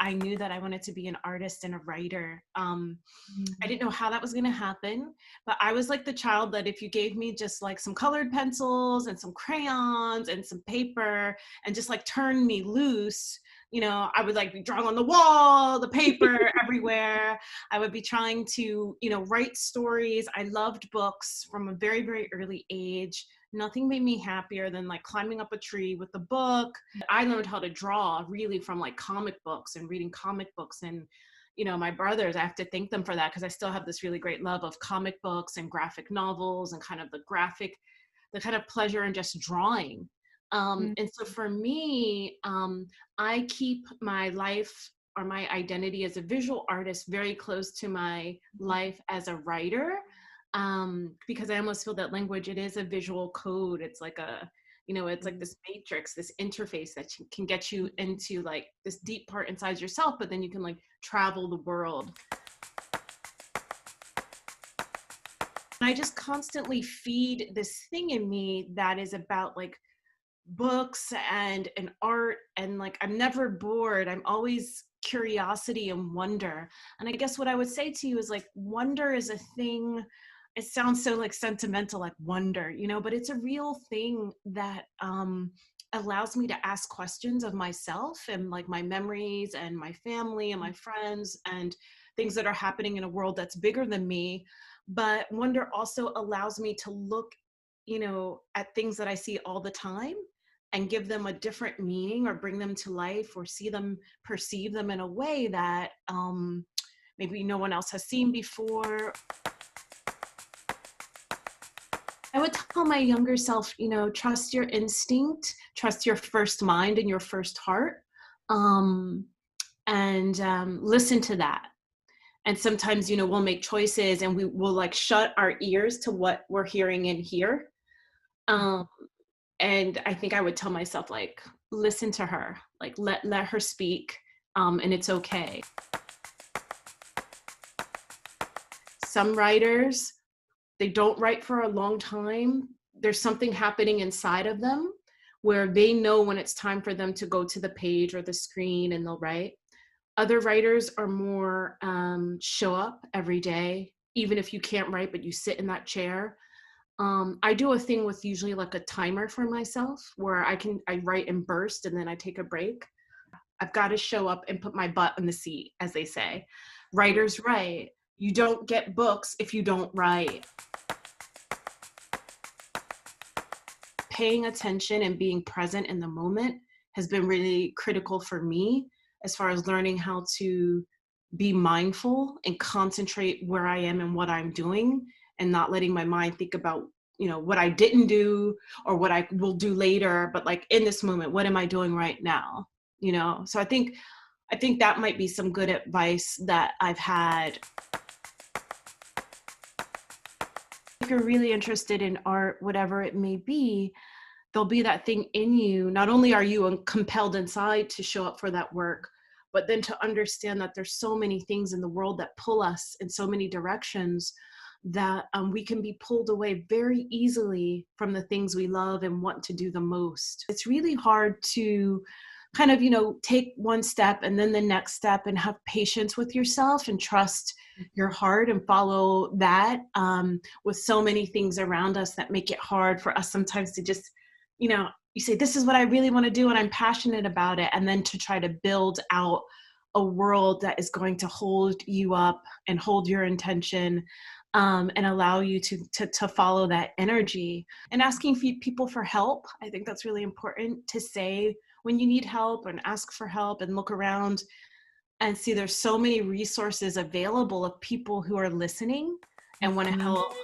I knew that I wanted to be an artist and a writer. I didn't know how that was going to happen, but I was like the child that if you gave me just like some colored pencils and some crayons and some paper and just like turned me loose, you know, I would like be drawing on the wall, the paper everywhere. I would be trying to, you know, write stories. I loved books from a very, very early age. Nothing made me happier than like climbing up a tree with a book. I learned how to draw really from like comic books and reading comic books. And, you know, my brothers, I have to thank them for that because I still have this really great love of comic books and graphic novels and kind of the kind of pleasure in just drawing. And so for me, I keep my life or my identity as a visual artist very close to my life as a writer. Because I almost feel that language, it is a visual code. It's like a, you know, it's like this matrix, this interface that can get you into like this deep part inside yourself, but then you can like travel the world. And I just constantly feed this thing in me that is about like books and art, and like I'm never bored. I'm always curiosity and wonder. And I guess what I would say to you is like wonder is a thing. It sounds so like sentimental, like wonder, you know, but it's a real thing that allows me to ask questions of myself and like my memories and my family and my friends and things that are happening in a world that's bigger than me. But wonder also allows me to look, you know, at things that I see all the time and give them a different meaning or bring them to life or see them, perceive them in a way that maybe no one else has seen before. I would tell my younger self, you know, trust your instinct, trust your first mind and your first heart, and listen to that. And sometimes, you know, we'll make choices and we will like shut our ears to what we're hearing in here. And I think I would tell myself, like, listen to her, like, let her speak, and it's okay. Some writers, they don't write for a long time. There's something happening inside of them where they know when it's time for them to go to the page or the screen and they'll write. Other writers are more show up every day, even if you can't write, but you sit in that chair. I do a thing with usually like a timer for myself where I write in burst and then I take a break. I've got to show up and put my butt in the seat, as they say. Writers write. You don't get books if you don't write. Paying attention and being present in the moment has been really critical for me as far as learning how to be mindful and concentrate where I am and what I'm doing and not letting my mind think about, you know, what I didn't do or what I will do later, but like in this moment, what am I doing right now? You know? So I think that might be some good advice that I've had. If you're really interested in art, whatever it may be, there'll be that thing in you. Not only are you compelled inside to show up for that work, but then to understand that there's so many things in the world that pull us in so many directions that we can be pulled away very easily from the things we love and want to do the most. It's really hard to kind of, you know, take one step and then the next step and have patience with yourself and trust your heart and follow that, with so many things around us that make it hard for us sometimes to just, you know, you say, this is what I really want to do and I'm passionate about it. And then to try to build out a world that is going to hold you up and hold your intention, and allow you to follow that energy. And asking people for help, I think that's really important to say when you need help and ask for help and look around and see there's so many resources available of people who are listening and want to help.